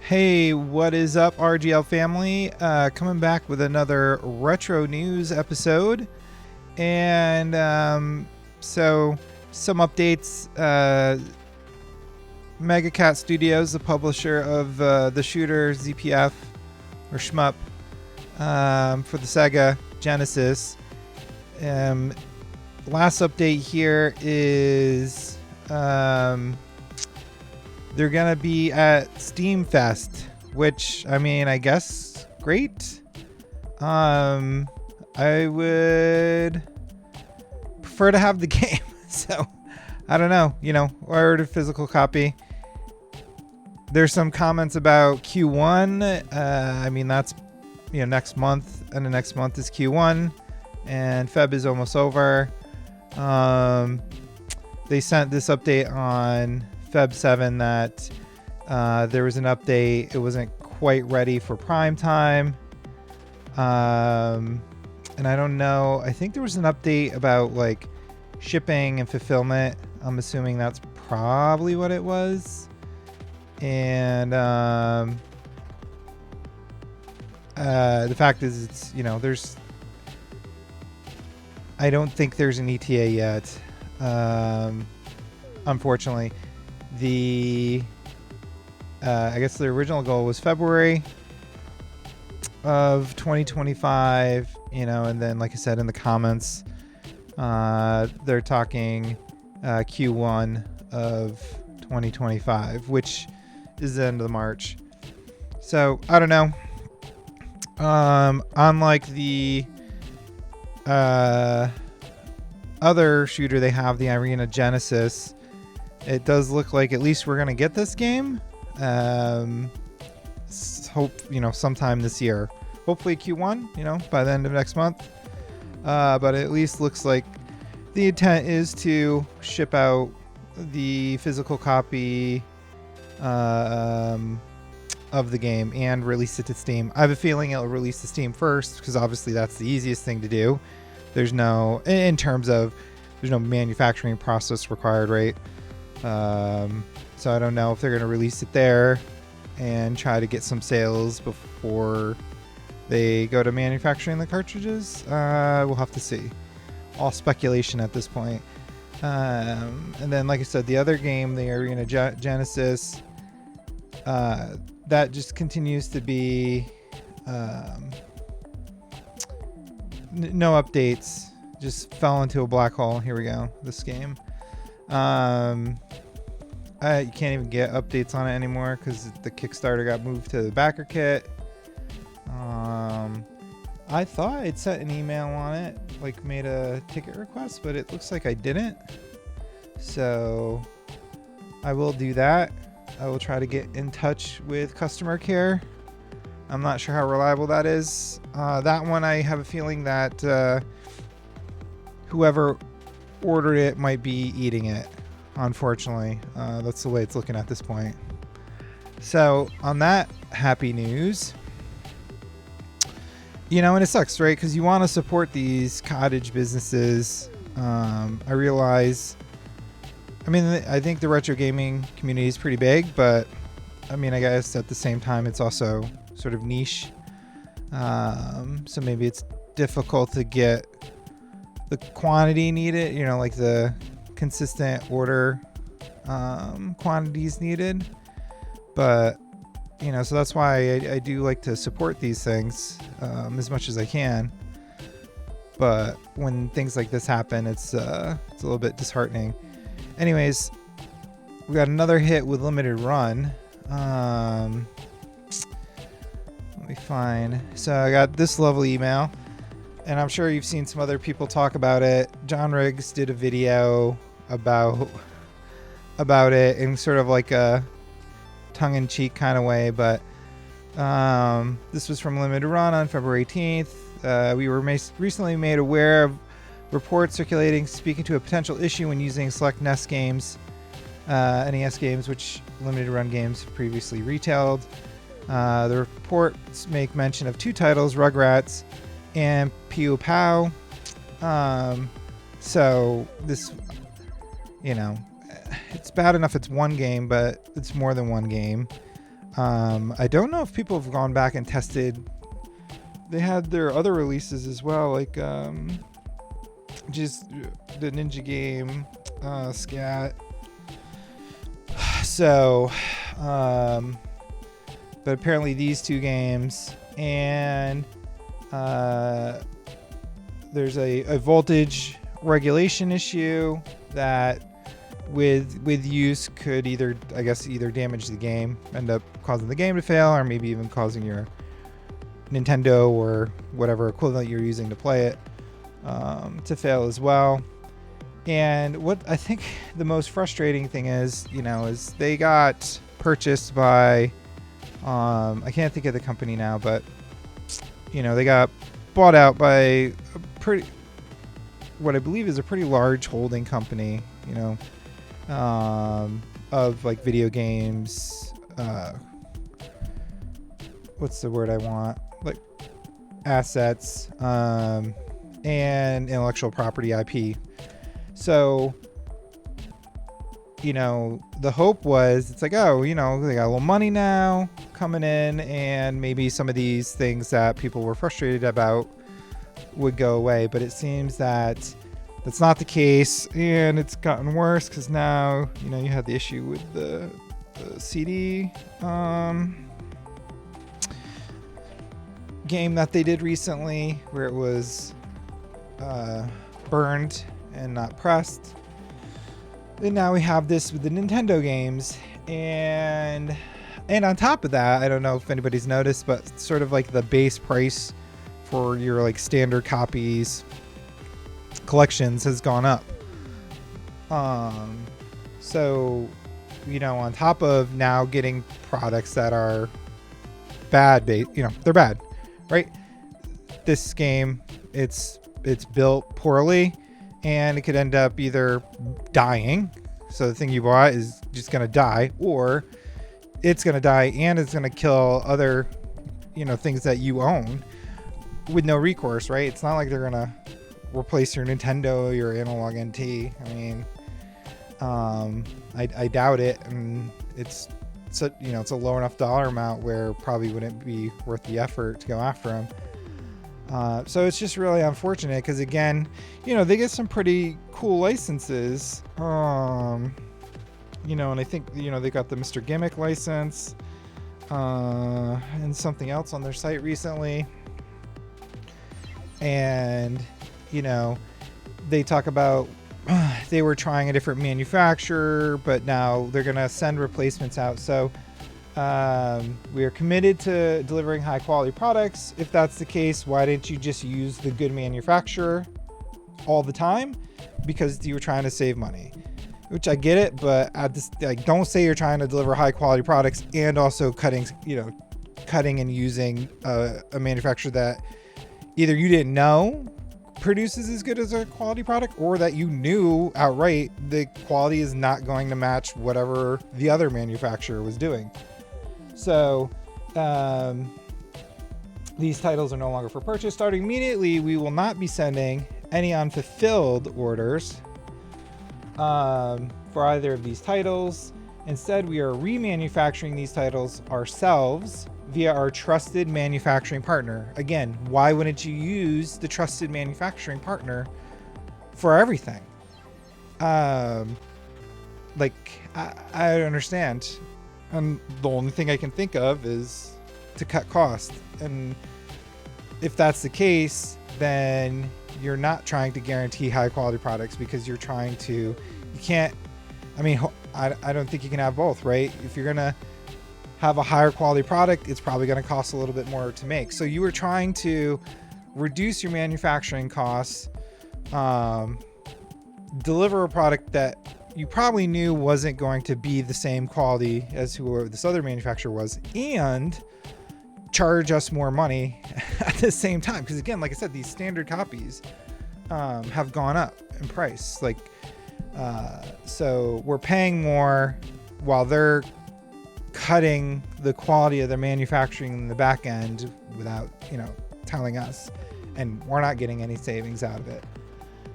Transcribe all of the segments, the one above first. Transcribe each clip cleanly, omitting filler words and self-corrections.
Hey, what is up, RGL family? Coming back with another retro news episode. And so, some updates. MegaCat Studios, the publisher of the shooter ZPF or Shmup for the Sega Genesis. Last update here is they're gonna be at Steam Fest, which I guess great. I would prefer to have the game, so I don't know. Ordered a physical copy. There's some comments about Q1. That's next month, and the next month is Q1, and Feb is almost over. They sent this update on Feb 7 that there was an update. It wasn't quite ready for prime time. And I don't know. I think there was an update about like shipping and fulfillment. I'm assuming that's probably what it was. And the fact is, it's I don't think there's an ETA yet. Unfortunately, I guess the original goal was February of 2025, and then like I said in the comments, they're talking Q1 of 2025, which is the end of March. So I don't know. Unlike the other shooter they have, the Arena Genesis, it does look like at least we're gonna get this game. Hope sometime this year, hopefully Q1, by the end of next month. But it at least looks like the intent is to ship out the physical copy of the game and release it to Steam. I have a feeling it'll release to Steam first because obviously that's the easiest thing to do. There's no manufacturing process required, right? So I don't know if they're going to release it there and try to get some sales before they go to manufacturing the cartridges. We'll have to see. All speculation at this point. And then, like I said, the other game, the Arena Genesis, that just continues to be no updates. Just fell into a black hole. Here we go. This game. You can't even get updates on it anymore because the Kickstarter got moved to the backer kit. I thought I'd sent an email on it, like made a ticket request, but it looks like I didn't. So I will do that. I will try to get in touch with customer care. I'm not sure how reliable that is. That one, I have a feeling that whoever ordered it might be eating it. Unfortunately, that's the way it's looking at this point. So on that happy news, and it sucks, right? Because you want to support these cottage businesses. I realize, I think the retro gaming community is pretty big, but I guess at the same time, it's also sort of niche. So maybe it's difficult to get the quantity needed, like the consistent order quantities needed. But so that's why I do like to support these things as much as I can. But when things like this happen, it's a little bit disheartening. Anyways, we got another hit with limited run. Let me find. So I got this lovely email, and I'm sure you've seen some other people talk about it. John Riggs did a video about it in sort of like a tongue-in-cheek kind of way, but this was from Limited Run on February 18th. We were recently made aware of reports circulating speaking to a potential issue when using select NES games, NES games, which Limited Run games have previously retailed. The reports make mention of two titles, Rugrats and Pew Pow. So this, it's bad enough it's one game, but it's more than one game. I don't know if people have gone back and tested. They had their other releases as well, like just the Ninja game, Scat. So, but apparently these two games, and there's a voltage regulation issue that with use could either damage the game, end up causing the game to fail, or maybe even causing your Nintendo or whatever equivalent you're using to play it to fail as well. And what I think the most frustrating thing is, is they got purchased by I can't think of the company now, but they got bought out by what I believe is a pretty large holding company, of like video games, what's the word I want? Like assets, and intellectual property, IP. So, the hope was, it's like, oh, they got a little money now coming in, and maybe some of these things that people were frustrated about would go away. But it seems that that's not the case, and it's gotten worse because now, you had the issue with the CD game that they did recently, where it was burned and not pressed. And now we have this with the Nintendo games, and on top of that, I don't know if anybody's noticed, but sort of like the base price for your like standard copies collections has gone up. So on top of now getting products that are bad, they're bad, right? This game, it's built poorly, and it could end up either dying, so the thing you bought is just going to die, or it's going to die and it's going to kill other, things that you own with no recourse, right? It's not like they're going to replace your Nintendo or your Analog NT. I mean, I doubt it, and it's a low enough dollar amount where probably wouldn't be worth the effort to go after them. So it's just really unfortunate because, again, they get some pretty cool licenses. And I think, they got the Mr. Gimmick license and something else on their site recently. And, they talk about they were trying a different manufacturer, but now they're going to send replacements out. So we are committed to delivering high quality products. If that's the case, why didn't you just use the good manufacturer all the time? Because you were trying to save money, which I get it, but don't say you're trying to deliver high quality products and also cutting and using a manufacturer that either you didn't know produces as good as a quality product, or that you knew outright the quality is not going to match whatever the other manufacturer was doing. So these titles are no longer for purchase. Starting immediately, we will not be sending any unfulfilled orders for either of these titles. Instead, we are remanufacturing these titles ourselves via our trusted manufacturing partner. Again, why wouldn't you use the trusted manufacturing partner for everything? I don't understand. And the only thing I can think of is to cut costs. And if that's the case, then you're not trying to guarantee high quality products, because I don't think you can have both, right? If you're going to have a higher quality product, it's probably going to cost a little bit more to make. So you were trying to reduce your manufacturing costs, deliver a product that you probably knew wasn't going to be the same quality as whoever this other manufacturer was, and charge us more money at the same time. Because again, like I said, these standard copies have gone up in price. So we're paying more while they're cutting the quality of their manufacturing in the back end without, telling us, and we're not getting any savings out of it.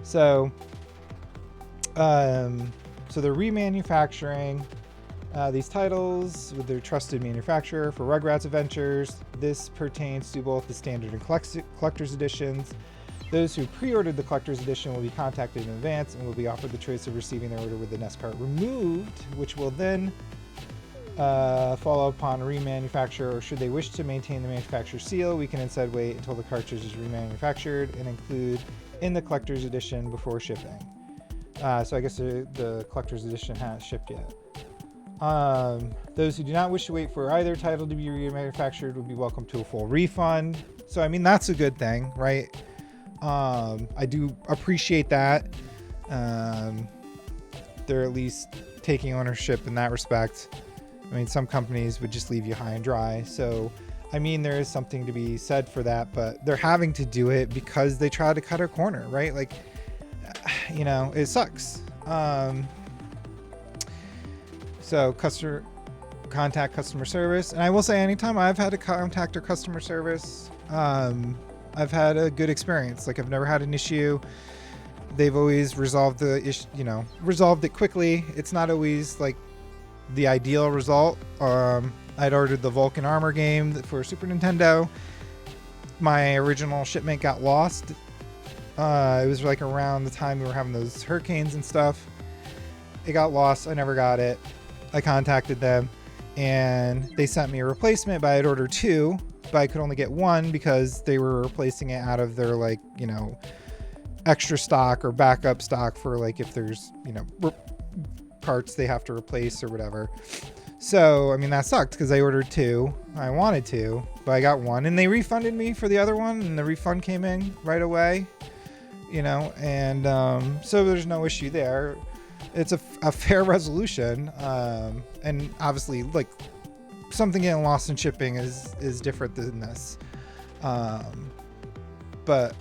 So, so they're remanufacturing These titles with their trusted manufacturer for Rugrats Adventures. This pertains to both the standard and collector's editions. Those who pre-ordered the collector's edition will be contacted in advance and will be offered the choice of receiving their order with the NES part removed, which will then follow upon remanufacture, or should they wish to maintain the manufacturer seal, we can instead wait until the cartridge is remanufactured and include in the collector's edition before shipping. So I guess the collector's edition hasn't shipped yet. Those who do not wish to wait for either title to be remanufactured would be welcome to a full refund. So I mean, that's a good thing, right? I do appreciate that. They're at least taking ownership in that respect. I mean, some companies would just leave you high and dry. So, I mean, there is something to be said for that, but they're having to do it because they try to cut a corner, right? Like, you know, it sucks. So contact customer service. And I will say, anytime I've had to contact their customer service, I've had a good experience. Like, I've never had an issue. They've always resolved the issue, you know, resolved it quickly. It's not always like the ideal result. I'd ordered the Vulcan Armor game for Super Nintendo. My original shipment got lost. It was like around the time we were having those hurricanes and stuff. It got lost. I never got it. I contacted them and they sent me a replacement, but I had ordered 2, but I could only get 1 because they were replacing it out of their, like, you know, extra stock or backup stock for, like, if there's, you know, parts they have to replace or whatever. So I mean, that sucked because I ordered 2. I wanted 2, but I got 1 and they refunded me for the other one, and the refund came in right away, you know, and so there's no issue there. It's a fair resolution, and obviously, like, something getting lost in shipping is different than this, but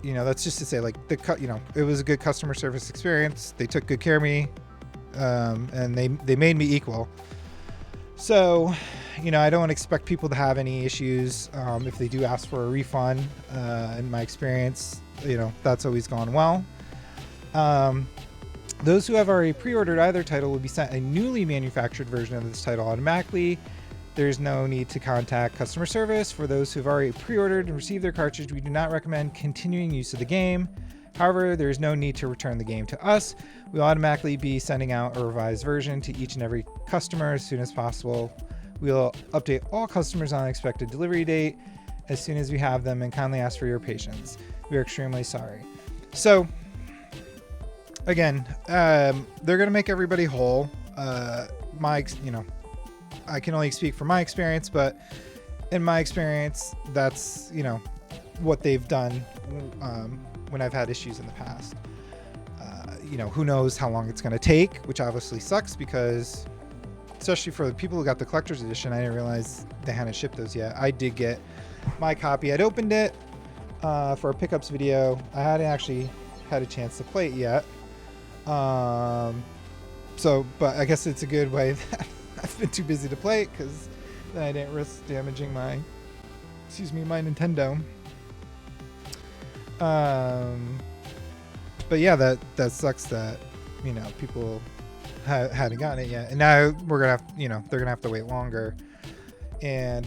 you know, that's just to say, like, you know, it was a good customer service experience. They took good care of me, and they made me equal. So, you know, I don't expect people to have any issues if they do ask for a refund. In my experience, you know, that's always gone well. Those who have already pre-ordered either title will be sent a newly manufactured version of this title automatically. There's no need to contact customer service. For those who have already pre-ordered and received their cartridge, we do not recommend continuing use of the game. However, there is no need to return the game to us. We'll automatically be sending out a revised version to each and every customer as soon as possible. We'll update all customers on expected delivery date as soon as we have them, and kindly ask for your patience. We are extremely sorry. So, again, they're going to make everybody whole. You know, I can only speak from my experience, but in my experience, that's, you know, what they've done when I've had issues in the past. You know, who knows how long it's going to take, which obviously sucks because, especially for the people who got the collector's edition, I didn't realize they hadn't shipped those yet. I did get my copy. I'd opened it for a pickups video. I hadn't actually had a chance to play it yet. So, but I guess it's a good way that I've been too busy to play it, because then I didn't risk damaging my Nintendo. But yeah, that sucks that, you know, people hadn't gotten it yet, and now we're gonna have, you know, they're gonna have to wait longer, and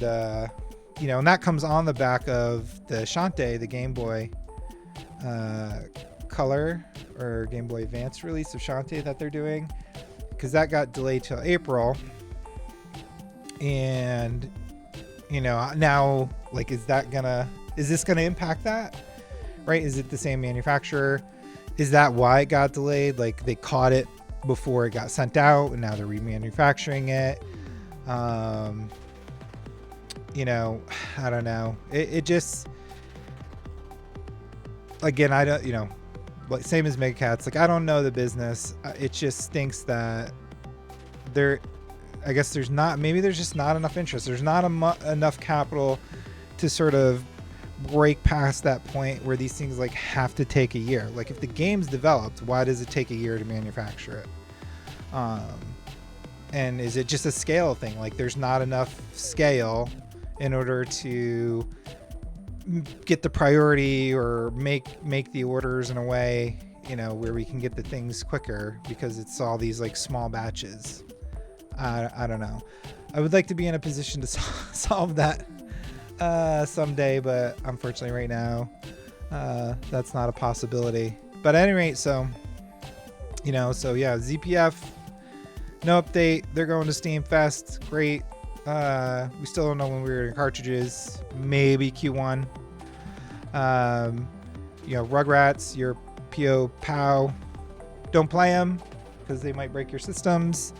you know, and that comes on the back of the Shantae, the Game Boy Color or Game Boy Advance release of Shantae that they're doing, because that got delayed till April. And, you know, now, like, is this gonna impact that, right? Is it the same manufacturer? Is that why it got delayed? Like, they caught it before it got sent out and now they're remanufacturing it. You know, I don't know. It just, again, I don't, you know, like, same as MegaCats, like, I don't know the business. It just stinks that I guess there's just not enough interest. There's not enough capital to sort of break past that point where these things, like, have to take a year. Like, if the game's developed, why does it take a year to manufacture it? And is it just a scale thing? Like, there's not enough scale in order to get the priority or make the orders in a way, you know, where we can get the things quicker, because it's all these, like, small batches. I don't know. I would like to be in a position to solve that someday, but unfortunately right now that's not a possibility. But at any rate, so yeah, ZPF, no update. They're going to Steam Fest. Great. We still don't know when we're getting cartridges. Maybe Q1. Rugrats, your POW, don't play them because they might break your systems.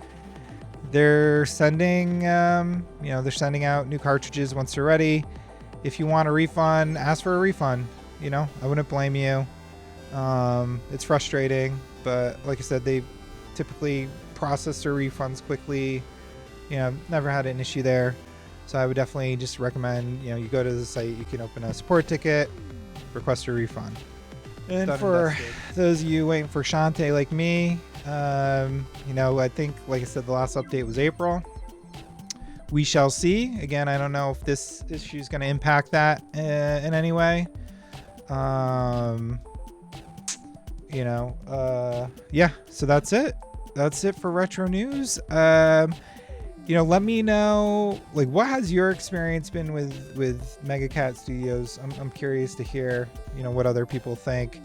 They're sending, they're sending out new cartridges once they're ready. If you want a refund, ask for a refund. I wouldn't blame you. It's frustrating, but like I said, they typically process their refunds quickly. Never had an issue there. So I would definitely just recommend, you go to the site, you can open a support ticket, request a refund. And for those of you waiting for Shantae like me, I think, like I said, the last update was April. We shall see. Again, I don't know if this issue is going to impact that in any way. So that's it. That's it for retro news. Let me know, like, what has your experience been with MegaCat Studios? I'm curious to hear, what other people think.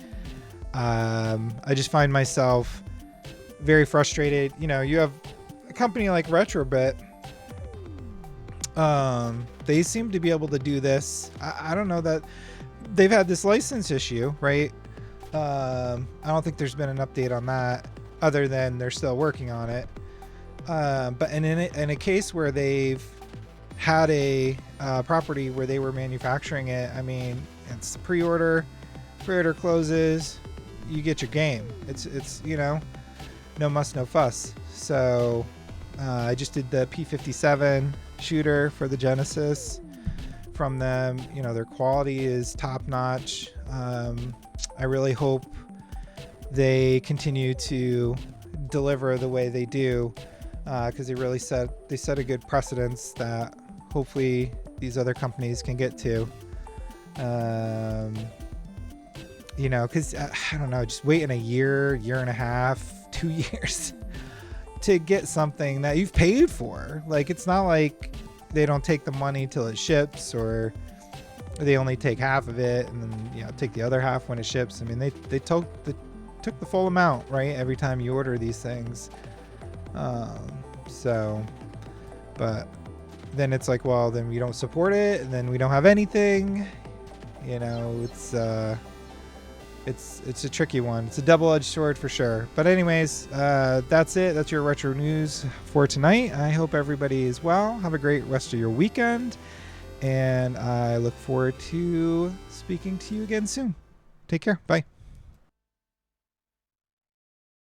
I just find myself very frustrated. You have a company like Retrobit. They seem to be able to do this. I don't know that they've had this license issue, right? I don't think there's been an update on that other than they're still working on it. But in a case where they've had a property where they were manufacturing it, I mean, it's pre-order closes, you get your game. It's no muss, no fuss. So I just did the P57 shooter for the Genesis from them. Their quality is top notch. I really hope they continue to deliver the way they do, because they set a good precedence that hopefully these other companies can get to. Because I don't know, just waiting a year and a half, 2 years to get something that you've paid for. Like, it's not like they don't take the money till it ships, or they only take half of it and then take the other half when it ships. I mean, they took the full amount, right, every time you order these things. But then it's like, well, then we don't support it, and then we don't have anything. It's a tricky one. It's a double-edged sword for sure. But anyways, that's it. That's your retro news for tonight. I hope everybody is well. Have a great rest of your weekend, and I look forward to speaking to you again soon. Take care. Bye.